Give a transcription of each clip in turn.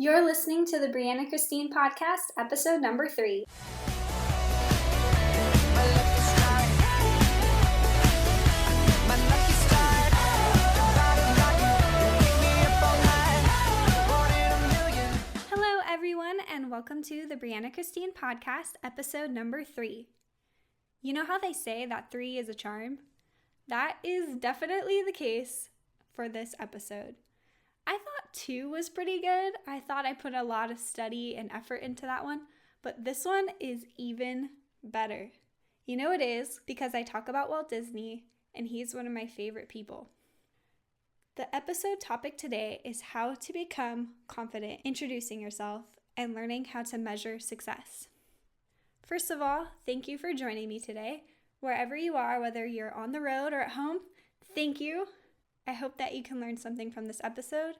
You're listening to the Brianna Christine podcast, episode number 3. Hello, everyone, and welcome to the Brianna Christine podcast, episode number 3. You know how they say that 3 is a charm? That is definitely the case for this episode. I thought 2 was pretty good. I thought I put a lot of study and effort into that one, but this one is even better. You know it is because I talk about Walt Disney, and he's one of my favorite people. The episode topic today is how to become confident introducing yourself and learning how to measure success. First of all, thank you for joining me today. Wherever you are, whether you're on the road or at home, thank you. I hope that you can learn something from this episode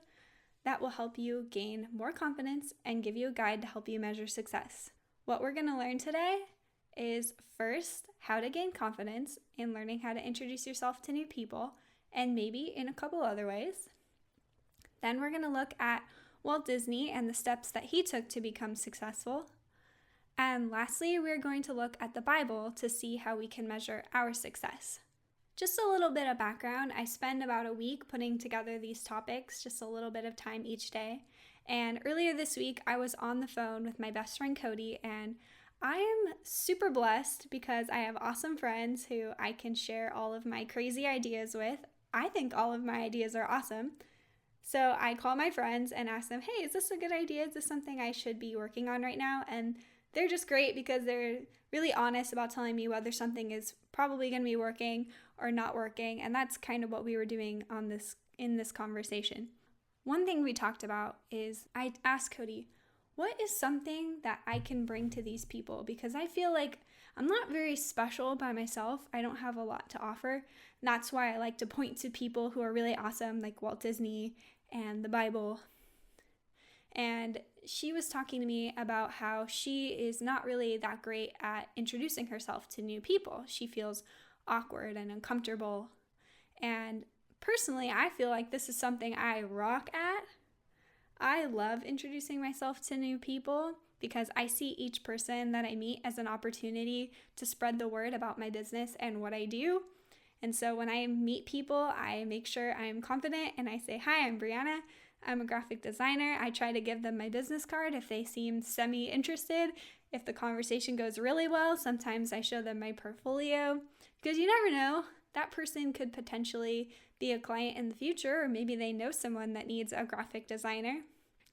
that will help you gain more confidence and give you a guide to help you measure success. What we're going to learn today is first, how to gain confidence in learning how to introduce yourself to new people, and maybe in a couple other ways. Then we're going to look at Walt Disney and the steps that he took to become successful. And lastly, we're going to look at the Bible to see how we can measure our success. Just a little bit of background, I spend about a week putting together these topics, just a little bit of time each day. And earlier this week, I was on the phone with my best friend Cody, and I am super blessed because I have awesome friends who I can share all of my crazy ideas with. I think all of my ideas are awesome. So I call my friends and ask them, hey, is this a good idea? Is this something I should be working on right now? And they're just great because they're really honest about telling me whether something is probably going to be working or not working, and that's kind of what we were doing in this conversation. One thing we talked about is I asked Cody, what is something that I can bring to these people? Because I feel like I'm not very special by myself. I don't have a lot to offer. And that's why I like to point to people who are really awesome, like Walt Disney and the Bible. And she was talking to me about how she is not really that great at introducing herself to new people. She feels awkward and uncomfortable. And personally, I feel like this is something I rock at. I love introducing myself to new people because I see each person that I meet as an opportunity to spread the word about my business and what I do. And so when I meet people, I make sure I'm confident and I say, hi, I'm Brianna. I'm a graphic designer. I try to give them my business card if they seem semi-interested. If the conversation goes really well, sometimes I show them my portfolio because you never know, that person could potentially be a client in the future, or maybe they know someone that needs a graphic designer.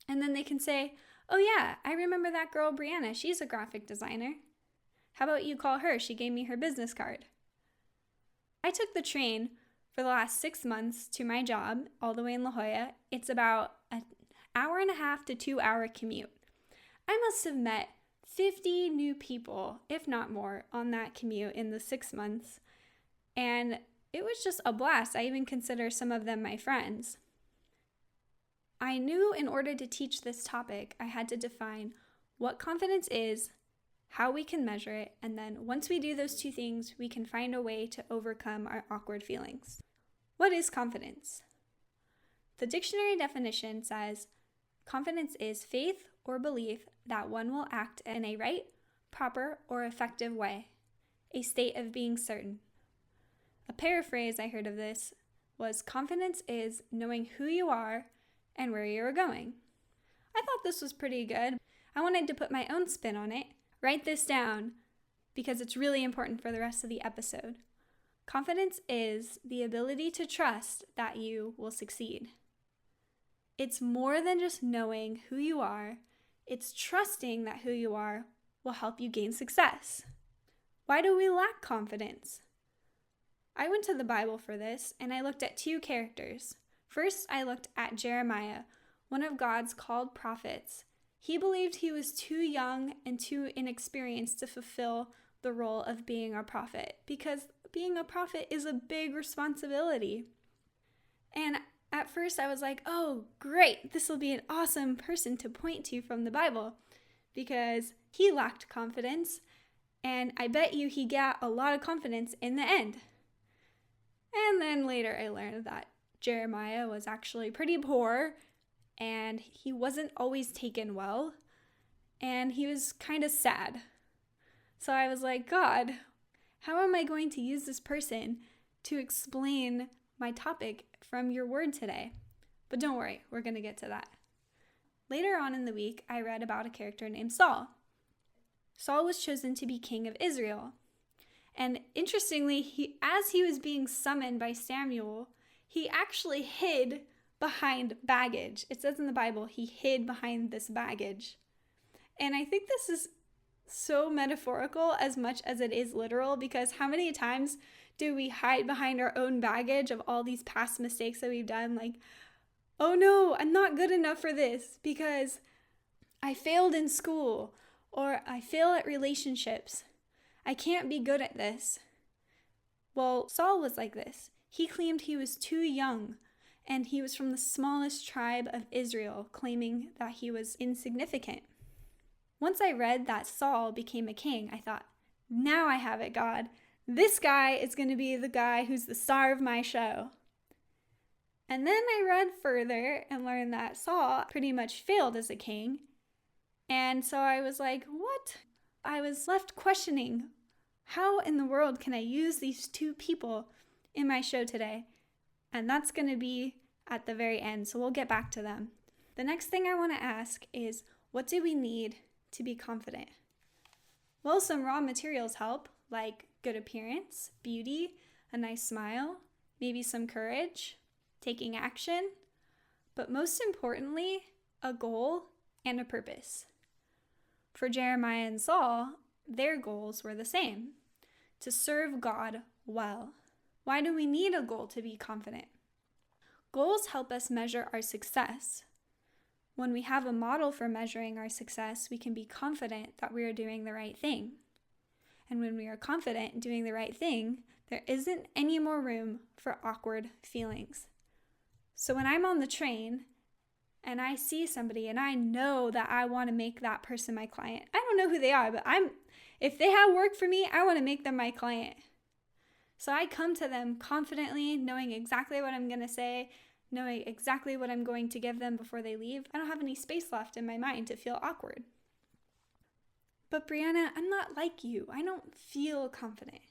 And then they can say, oh yeah, I remember that girl Brianna, she's a graphic designer. How about you call her? She gave me her business card. I took the train for the last 6 months to my job all the way in La Jolla. It's about an hour and a half to 2 hour commute. I must have met 50 new people, if not more, on that commute in the 6 months. And it was just a blast. I even consider some of them my friends. I knew in order to teach this topic, I had to define what confidence is, how we can measure it, and then once we do those two things, we can find a way to overcome our awkward feelings. What is confidence? The dictionary definition says, confidence is faith or belief that one will act in a right, proper, or effective way, a state of being certain. A paraphrase I heard of this was, confidence is knowing who you are and where you are going. I thought this was pretty good. I wanted to put my own spin on it. Write this down because it's really important for the rest of the episode. Confidence is the ability to trust that you will succeed. It's more than just knowing who you are. It's trusting that who you are will help you gain success. Why do we lack confidence? I went to the Bible for this, and I looked at 2 characters. First, I looked at Jeremiah, one of God's called prophets. He believed he was too young and too inexperienced to fulfill the role of being a prophet, because being a prophet is a big responsibility. And at first I was like, oh, great, this will be an awesome person to point to from the Bible, because he lacked confidence, and I bet you he got a lot of confidence in the end. And then later I learned that Jeremiah was actually pretty poor and he wasn't always taken well, and he was kind of sad. So I was like, God, how am I going to use this person to explain my topic from your word today? But don't worry, we're going to get to that. Later on in the week, I read about a character named Saul. Saul was chosen to be king of Israel. And interestingly, as he was being summoned by Samuel, he actually hid behind baggage. It says in the Bible, he hid behind this baggage. And I think this is so metaphorical as much as it is literal, because how many times do we hide behind our own baggage of all these past mistakes that we've done? Like, oh no, I'm not good enough for this because I failed in school, or I fail at relationships. I can't be good at this. Well, Saul was like this. He claimed he was too young, and he was from the smallest tribe of Israel, claiming that he was insignificant. Once I read that Saul became a king, I thought, now I have it, God. This guy is going to be the guy who's the star of my show. And then I read further and learned that Saul pretty much failed as a king. And so I was like, what? I was left questioning, how in the world can I use these two people in my show today? And that's going to be at the very end, so we'll get back to them. The next thing I want to ask is, what do we need to be confident? Well, some raw materials help, like good appearance, beauty, a nice smile, maybe some courage, taking action, but most importantly, a goal and a purpose. For Jeremiah and Saul, their goals were the same: to serve God well. Why do we need a goal to be confident? Goals help us measure our success. When we have a model for measuring our success, we can be confident that we are doing the right thing. And when we are confident in doing the right thing, there isn't any more room for awkward feelings. So when I'm on the train and I see somebody and I know that I want to make that person my client, I don't know who they are, but if they have work for me, I want to make them my client. So I come to them confidently, knowing exactly what I'm going to say, knowing exactly what I'm going to give them before they leave. I don't have any space left in my mind to feel awkward. But Brianna, I'm not like you. I don't feel confident.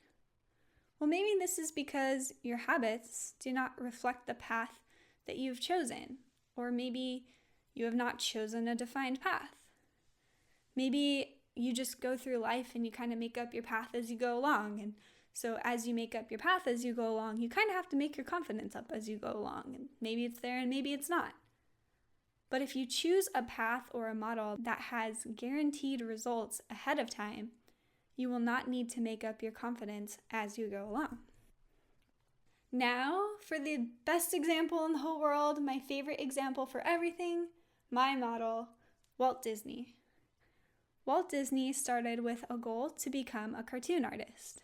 Well, maybe this is because your habits do not reflect the path that you've chosen, or maybe you have not chosen a defined path. Maybe you just go through life and you kind of make up your path as you go along, and so as you make up your path as you go along, you kind of have to make your confidence up as you go along, and maybe it's there and maybe it's not. But if you choose a path or a model that has guaranteed results ahead of time, you will not need to make up your confidence as you go along. Now, for the best example in the whole world, my favorite example for everything, my model, Walt Disney. Walt Disney started with a goal to become a cartoon artist.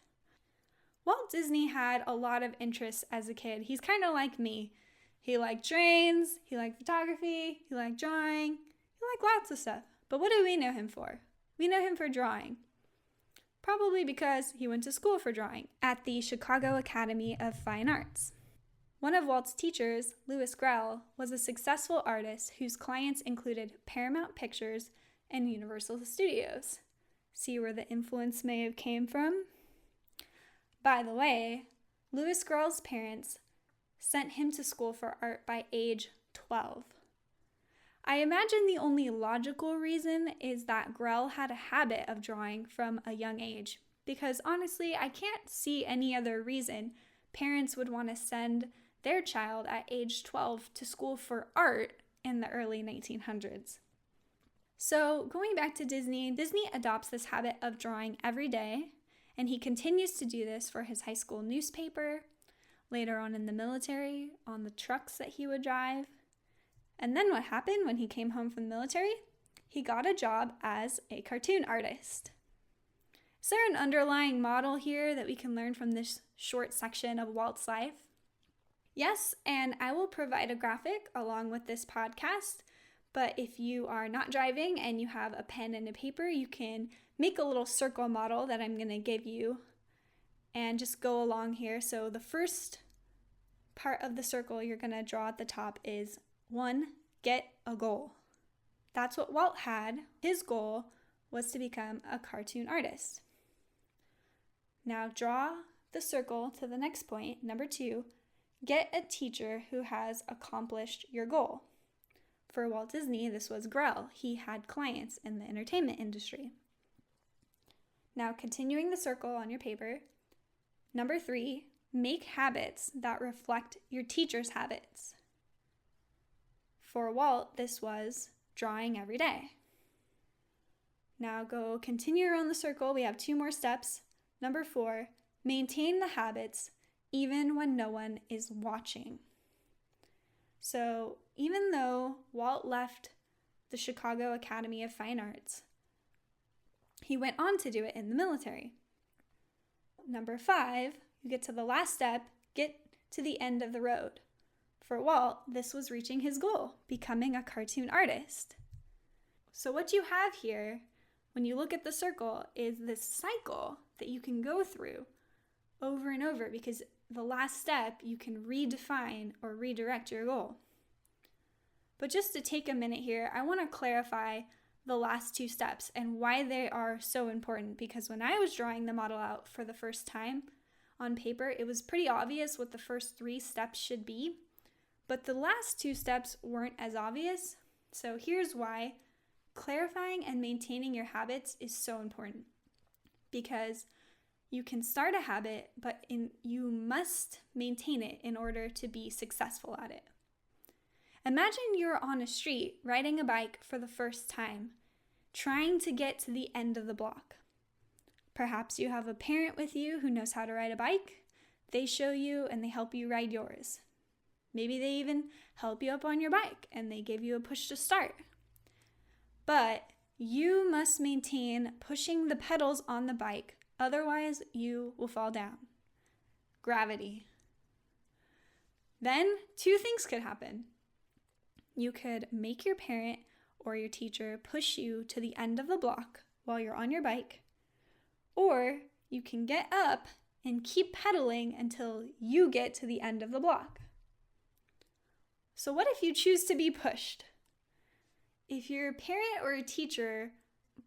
Walt Disney had a lot of interests as a kid. He's kind of like me. He liked trains, he liked photography, he liked drawing, he liked lots of stuff. But what do we know him for? We know him for drawing. Probably because he went to school for drawing at the Chicago Academy of Fine Arts. One of Walt's teachers, Louis Grell, was a successful artist whose clients included Paramount Pictures and Universal Studios. See where the influence may have came from? By the way, Louis Grell's parents sent him to school for art by age 12. I imagine the only logical reason is that Grell had a habit of drawing from a young age, because honestly, I can't see any other reason parents would want to send their child at age 12 to school for art in the early 1900s. So going back to Disney, Disney adopts this habit of drawing every day, and he continues to do this for his high school newspaper, later on in the military, on the trucks that he would drive. And then what happened when he came home from the military? He got a job as a cartoon artist. Is there an underlying model here that we can learn from this short section of Walt's life? Yes, and I will provide a graphic along with this podcast, but if you are not driving and you have a pen and a paper, you can make a little circle model that I'm going to give you and just go along here. So the first part of the circle you're going to draw at the top is 1, get a goal. That's what Walt had. His goal was to become a cartoon artist. Now draw the circle to the next point, number 2. Get a teacher who has accomplished your goal. For Walt Disney, this was Grell. He had clients in the entertainment industry. Now, continuing the circle on your paper, number 3, make habits that reflect your teacher's habits. For Walt, this was drawing every day. Now go continue around the circle. We have 2 more steps. Number 4, maintain the habits even when no one is watching. So even though Walt left the Chicago Academy of Fine Arts, he went on to do it in the military. Number 5, you get to the last step, get to the end of the road. For Walt, this was reaching his goal, becoming a cartoon artist. So what you have here, when you look at the circle, is this cycle that you can go through over and over, because the last step, you can redefine or redirect your goal. But just to take a minute here, I want to clarify the last 2 steps and why they are so important, because when I was drawing the model out for the first time on paper, it was pretty obvious what the first 3 steps should be, but the last 2 steps weren't as obvious. So here's why. Clarifying and maintaining your habits is so important, because you can start a habit, but you must maintain it in order to be successful at it. Imagine you're on a street riding a bike for the first time, trying to get to the end of the block. Perhaps you have a parent with you who knows how to ride a bike. They show you and they help you ride yours. Maybe they even help you up on your bike and they give you a push to start. But you must maintain pushing the pedals on the bike, otherwise you will fall down. Gravity. Then 2 things could happen. You could make your parent or your teacher push you to the end of the block while you're on your bike, or you can get up and keep pedaling until you get to the end of the block. So what if you choose to be pushed? If your parent or a teacher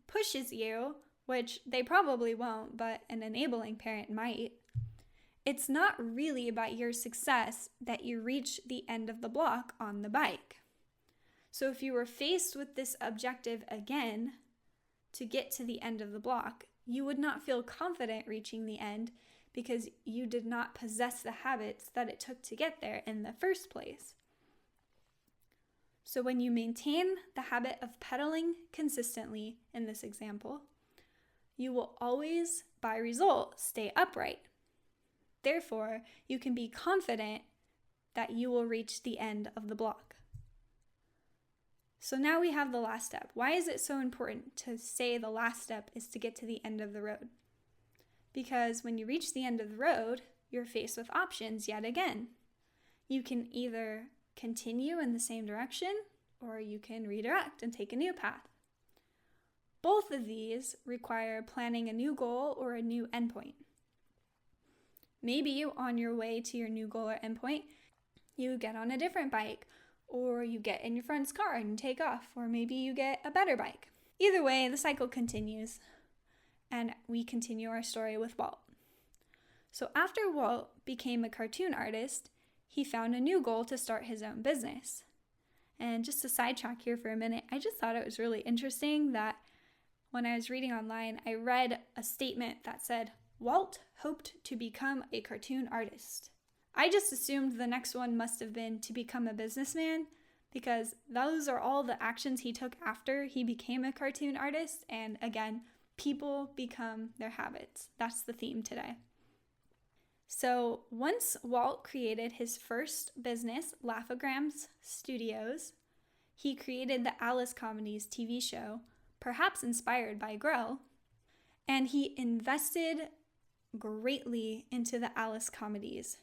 pushes you, which they probably won't, but an enabling parent might, it's not really about your success that you reach the end of the block on the bike. So if you were faced with this objective again, to get to the end of the block, you would not feel confident reaching the end because you did not possess the habits that it took to get there in the first place. So when you maintain the habit of pedaling consistently in this example, you will always, by result, stay upright. Therefore, you can be confident that you will reach the end of the block. So now we have the last step. Why is it so important to say the last step is to get to the end of the road? Because when you reach the end of the road, you're faced with options yet again. You can either continue in the same direction, or you can redirect and take a new path. Both of these require planning a new goal or a new endpoint. Maybe on your way to your new goal or endpoint, you get on a different bike, or you get in your friend's car and take off, or maybe you get a better bike. Either way, the cycle continues, and we continue our story with Walt. So after Walt became a cartoon artist, he found a new goal to start his own business. And just to sidetrack here for a minute, I just thought it was really interesting that when I was reading online, I read a statement that said, Walt hoped to become a cartoon artist. I just assumed the next one must have been to become a businessman, because those are all the actions he took after he became a cartoon artist. And again, people become their habits. That's the theme today. So once Walt created his first business, Laugh-O-Grams Studios, he created the Alice Comedies TV show, perhaps inspired by Grell, and he invested greatly into the Alice Comedies.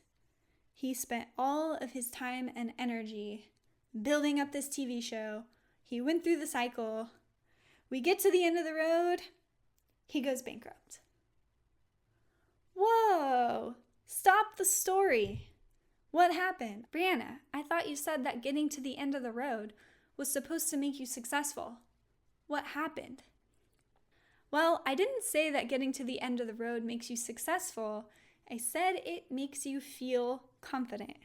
He spent all of his time and energy building up this TV show. He went through the cycle. We get to the end of the road. He goes bankrupt. Whoa! Stop the story. What happened? Brianna, I thought you said that getting to the end of the road was supposed to make you successful. What happened? Well, I didn't say that getting to the end of the road makes you successful. I said it makes you feel confident.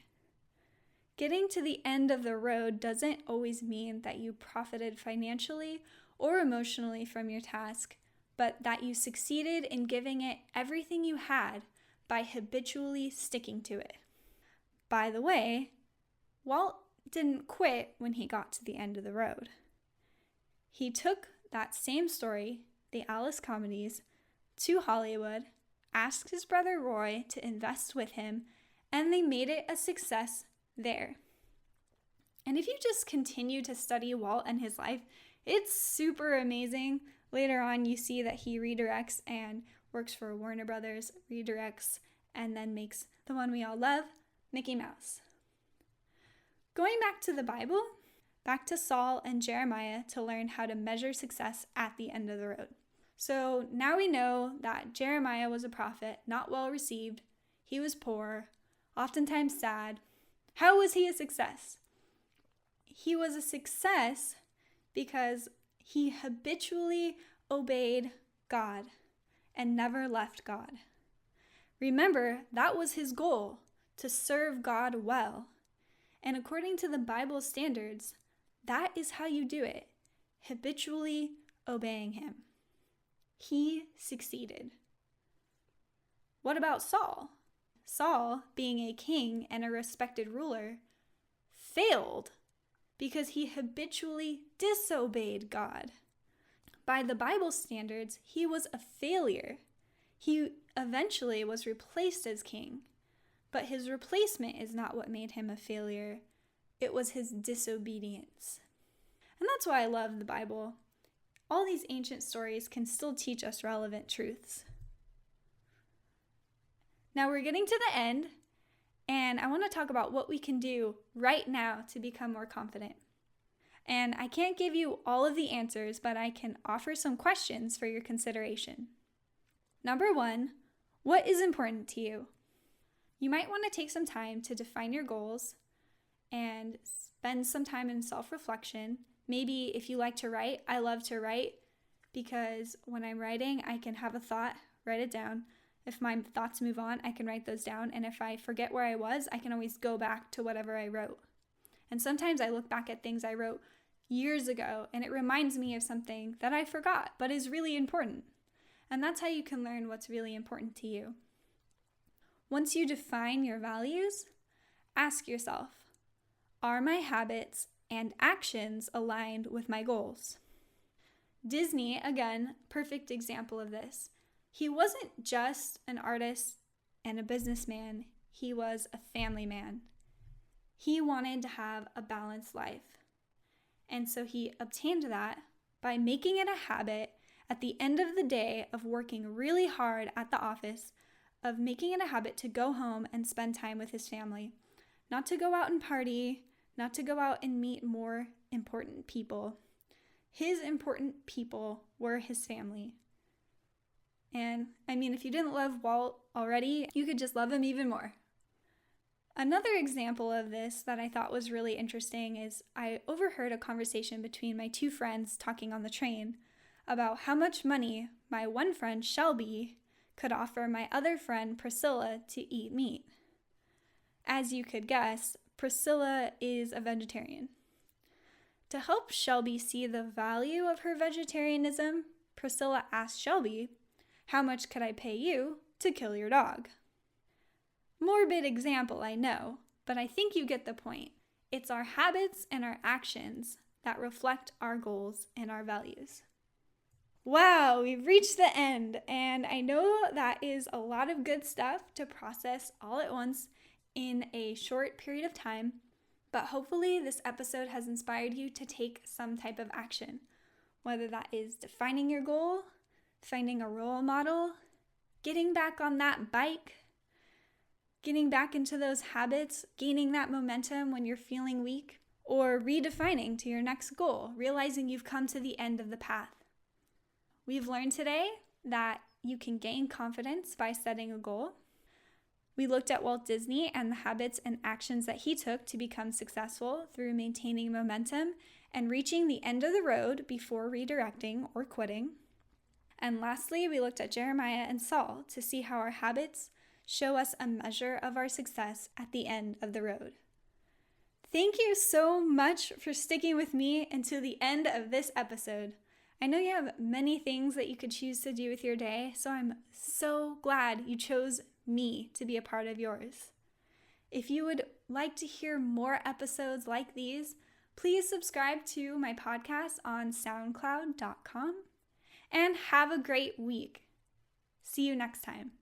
Getting to the end of the road doesn't always mean that you profited financially or emotionally from your task, but that you succeeded in giving it everything you had by habitually sticking to it. By the way, Walt didn't quit when he got to the end of the road. He took that same story, the Alice comedies, to Hollywood, asked his brother Roy to invest with him, and they made it a success there. And if you just continue to study Walt and his life, it's super amazing. Later on, you see that he redirects and works for Warner Brothers, redirects, and then makes the one we all love, Mickey Mouse. Going back to the Bible, back to Saul and Jeremiah to learn how to measure success at the end of the road. So now we know that Jeremiah was a prophet, not well received. He was poor, oftentimes sad. How was he a success? He was a success because he habitually obeyed God and never left God. Remember, that was his goal, to serve God well. And according to the Bible standards, that is how you do it, habitually obeying him. He succeeded. What about Saul? Saul, being a king and a respected ruler, failed because he habitually disobeyed God. By the Bible standards, he was a failure. He eventually was replaced as king, but his replacement is not what made him a failure. It was his disobedience. And that's why I love the Bible. All these ancient stories can still teach us relevant truths. Now we're getting to the end, and I want to talk about what we can do right now to become more confident. And I can't give you all of the answers, but I can offer some questions for your consideration. Number 1, what is important to you? You might want to take some time to define your goals and spend some time in self-reflection. Maybe if you like to write, I love to write because when I'm writing, I can have a thought, write it down. If my thoughts move on, I can write those down. And if I forget where I was, I can always go back to whatever I wrote. And sometimes I look back at things I wrote years ago and it reminds me of something that I forgot but is really important. And that's how you can learn what's really important to you. Once you define your values, ask yourself, are my habits and actions aligned with my goals? Disney, again, perfect example of this. He wasn't just an artist and a businessman, he was a family man. He wanted to have a balanced life. And so he obtained that by making it a habit at the end of the day of working really hard at the office, of making it a habit to go home and spend time with his family. Not to go out and party, not to go out and meet more important people. His important people were his family. And I mean, if you didn't love Walt already, you could just love him even more. Another example of this that I thought was really interesting is I overheard a conversation between my two friends talking on the train about how much money my one friend, Shelby, could offer my other friend, Priscilla, to eat meat. As you could guess, Priscilla is a vegetarian. To help Shelby see the value of her vegetarianism, Priscilla asked Shelby, "How much could I pay you to kill your dog?" Morbid example, I know, but I think you get the point. It's our habits and our actions that reflect our goals and our values. Wow, we've reached the end, and I know that is a lot of good stuff to process all at once in a short period of time, but hopefully this episode has inspired you to take some type of action, whether that is defining your goal, finding a role model, getting back on that bike, getting back into those habits, gaining that momentum when you're feeling weak, or redefining to your next goal, realizing you've come to the end of the path. We've learned today that you can gain confidence by setting a goal. We looked at Walt Disney and the habits and actions that he took to become successful through maintaining momentum and reaching the end of the road before redirecting or quitting. And lastly, we looked at Jeremiah and Saul to see how our habits show us a measure of our success at the end of the road. Thank you so much for sticking with me until the end of this episode. I know you have many things that you could choose to do with your day, so I'm so glad you chose me to be a part of yours. If you would like to hear more episodes like these, please subscribe to my podcast on soundcloud.com and have a great week. See you next time.